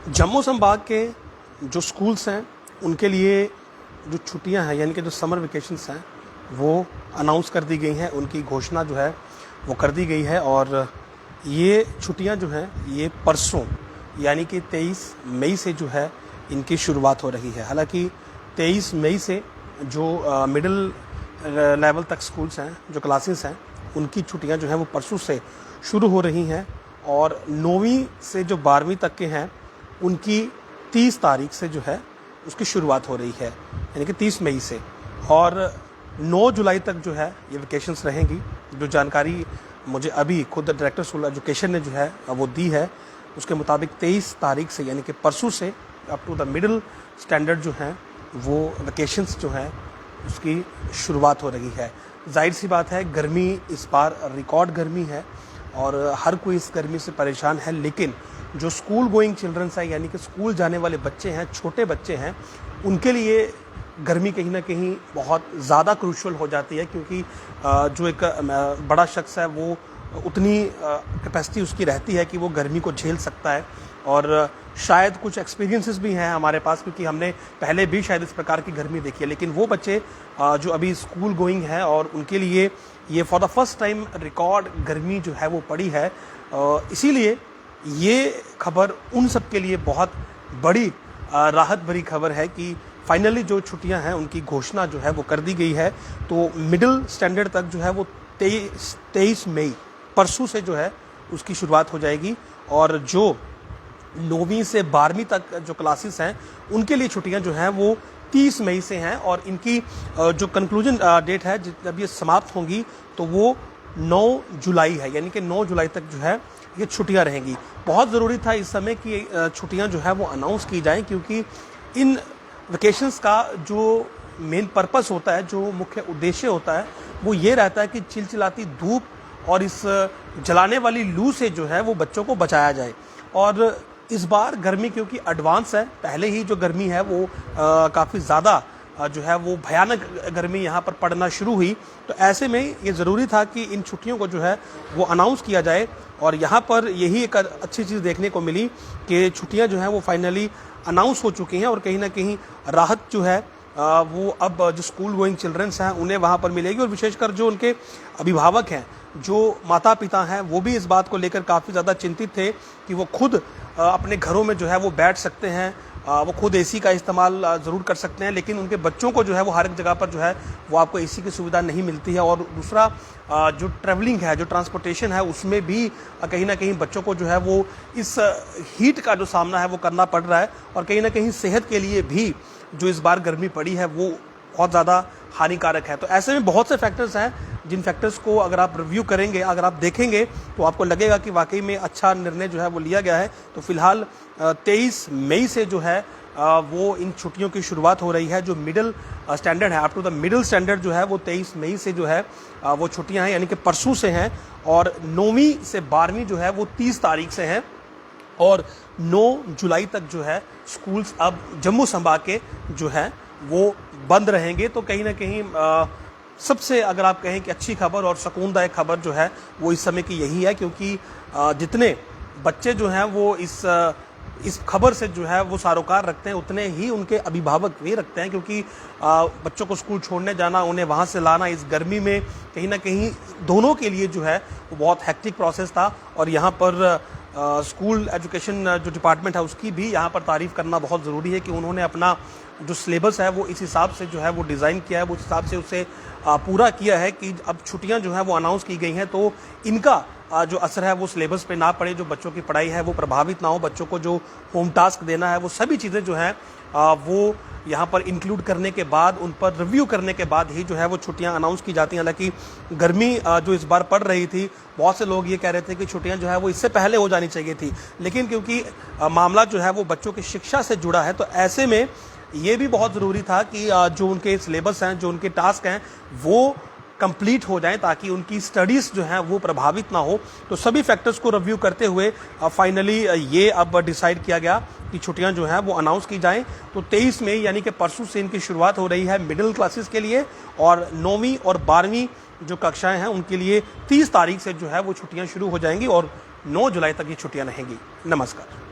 जम्मू संभाग के जो स्कूल्स हैं उनके लिए जो छुट्टियां हैं यानी कि जो समर वेकेशंस हैं वो अनाउंस कर दी गई हैं, उनकी घोषणा जो है वो कर दी गई है। और ये छुट्टियां जो हैं ये परसों यानी कि 23 मई से जो है इनकी शुरुआत हो रही है। हालांकि 23 मई से जो मिडिल लेवल तक स्कूल्स हैं, जो क्लासेस हैं, उनकी छुट्टियां जो हैं वो परसों से शुरू हो रही हैं और 9वीं से जो 12वीं तक के हैं उनकी 30 तारीख से जो है उसकी शुरुआत हो रही है, यानी कि 30 मई से। और 9 जुलाई तक जो है ये वेकेशंस रहेंगी। जो जानकारी मुझे अभी खुद डायरेक्टर स्कूल एजुकेशन ने जो है वो दी है, उसके मुताबिक 23 तारीख से यानी कि परसों से up to the middle standard जो हैं वो वेकेशंस जो हैं उसकी शुरुआत हो रही है। जाहिर सी बात है, गर्मी इस बार रिकॉर्ड गर्मी है और हर कोई इस गर्मी से परेशान है, लेकिन जो स्कूल गोइंग चिल्ड्रंस है यानी कि स्कूल जाने वाले बच्चे हैं, छोटे बच्चे हैं, उनके लिए गर्मी कहीं ना कहीं बहुत ज़्यादा क्रूशियल हो जाती है, क्योंकि जो एक बड़ा शख्स है वो उतनी कैपेसिटी उसकी रहती है कि वो गर्मी को झेल सकता है। और शायद कुछ एक्सपीरियंसेस भी हैं हमारे पास, क्योंकि हमने पहले भी शायद इस प्रकार की गर्मी देखी है। लेकिन वो बच्चे जो अभी स्कूल गोइंग हैं और उनके लिए ये for the first time record गर्मी जो है वो पड़ी है। इसीलिए ये खबर उन सब के लिए बहुत बड़ी राहत भरी खबर है कि फाइनली जो छुट्टियां हैं उनकी घोषणा जो है वो कर दी गई है। तो मिडिल स्टैंडर्ड तक जो है वो 23 मई परसों से जो है उसकी शुरुआत हो जाएगी। और जो 9वीं से 12वीं तक जो क्लासेस हैं उनके लिए छुट्टियां जो हैं वो 30 मई से हैं। और इनकी जो कंक्लूजन डेट है, जब ये समाप्त होंगी, तो वो 9 जुलाई है, यानी कि 9 जुलाई तक जो है ये छुट्टियां रहेंगी। बहुत ज़रूरी था इस समय कि छुट्टियां जो है वो अनाउंस की जाएं, क्योंकि इन वेकेशंस का जो मेन पर्पस होता है, जो मुख्य उद्देश्य होता है, वो ये रहता है कि चिलचिलाती धूप और इस जलाने वाली लू से जो है वो बच्चों को बचाया जाए। और इस बार गर्मी क्योंकि एडवांस है, पहले ही जो गर्मी है वो काफ़ी ज़्यादा जो है वो भयानक गर्मी यहाँ पर पड़ना शुरू हुई, तो ऐसे में ये ज़रूरी था कि इन छुट्टियों को जो है वो अनाउंस किया जाए। और यहाँ पर यही एक अच्छी चीज़ देखने को मिली कि छुट्टियाँ जो हैं वो फाइनली अनाउंस हो चुकी हैं और कहीं ना कहीं राहत जो है वो अब जो स्कूल गोइंग चिल्ड्रंस हैं उन्हें वहाँ पर मिलेगी। और विशेषकर जो उनके अभिभावक हैं, जो माता पिता हैं, वो भी इस बात को लेकर काफ़ी ज़्यादा चिंतित थे कि वो खुद अपने घरों में जो है वो बैठ सकते हैं, वो खुद एसी का इस्तेमाल ज़रूर कर सकते हैं, लेकिन उनके बच्चों को जो है वो हर एक जगह पर जो है वो आपको एसी की सुविधा नहीं मिलती है। और दूसरा जो ट्रैवलिंग है, जो ट्रांसपोर्टेशन है, उसमें भी कहीं ना कहीं बच्चों को जो है वो इस हीट का जो सामना है वो करना पड़ रहा है। और कहीं ना कहीं सेहत के लिए भी जो इस बार गर्मी पड़ी है वो बहुत ज़्यादा हानिकारक है। तो ऐसे में बहुत से फैक्टर्स हैं जिन फैक्टर्स को अगर आप रिव्यू करेंगे, अगर आप देखेंगे, तो आपको लगेगा कि वाकई में अच्छा निर्णय जो है वो लिया गया है। तो फिलहाल 23 मई से जो है वो इन छुट्टियों की शुरुआत हो रही है। जो मिडिल स्टैंडर्ड है, up to the middle standard जो है वो 23 मई से जो है वो छुट्टियां हैं, यानी कि परसों से हैं। और 9वीं से 12वीं जो है वो 30 तारीख से हैं। और 9 जुलाई तक जो है स्कूल्स अब जम्मू संभाग के जो है वो बंद रहेंगे। तो कहीं ना कहीं सबसे अगर आप कहें कि अच्छी खबर और सुकूनदायक खबर जो है वो इस समय की यही है, क्योंकि जितने बच्चे जो हैं वो इस खबर से जो है वो सारोकार रखते हैं, उतने ही उनके अभिभावक भी रखते हैं, क्योंकि बच्चों को स्कूल छोड़ने जाना, उन्हें वहाँ से लाना इस गर्मी में कहीं ना कहीं दोनों के लिए जो है वो बहुत हेक्टिक प्रोसेस था। और यहाँ पर स्कूल एजुकेशन जो डिपार्टमेंट है उसकी भी यहाँ पर तारीफ़ करना बहुत ज़रूरी है कि उन्होंने अपना जो सिलेबस है वो इस हिसाब से जो है वो डिज़ाइन किया है, वो इस हिसाब से उसे पूरा किया है कि अब छुट्टियां जो हैं वो अनाउंस की गई हैं तो इनका जो असर है वो सिलेबस पे ना पड़े, जो बच्चों की पढ़ाई है वो प्रभावित ना हो, बच्चों को जो होम टास्क देना है वो सभी चीज़ें जो हैं वो यहाँ पर इंक्लूड करने के बाद, उन पर रिव्यू करने के बाद ही जो है वो छुट्टियां अनाउंस की जाती हैं। हालांकि गर्मी जो इस बार पड़ रही थी, बहुत से लोग ये कह रहे थे कि छुट्टियां जो है वो इससे पहले हो जानी चाहिए थी, लेकिन क्योंकि मामला जो है वो बच्चों की शिक्षा से जुड़ा है, तो ऐसे में ये भी बहुत ज़रूरी था कि जो उनके सिलेबस हैं, जो उनके टास्क हैं, वो कंप्लीट हो जाएं ताकि उनकी स्टडीज़ जो हैं वो प्रभावित ना हो। तो सभी फैक्टर्स को रिव्यू करते हुए फाइनली ये अब डिसाइड किया गया कि छुट्टियां जो हैं वो अनाउंस की जाएं। तो 23 मई यानी कि परसों से इनकी शुरुआत हो रही है मिडिल क्लासेस के लिए, और 9वीं और 12वीं जो कक्षाएं हैं उनके लिए 30 तारीख से जो है वो छुट्टियां शुरू हो जाएंगी और 9 जुलाई तक ये छुट्टियां रहेंगी। नमस्कार।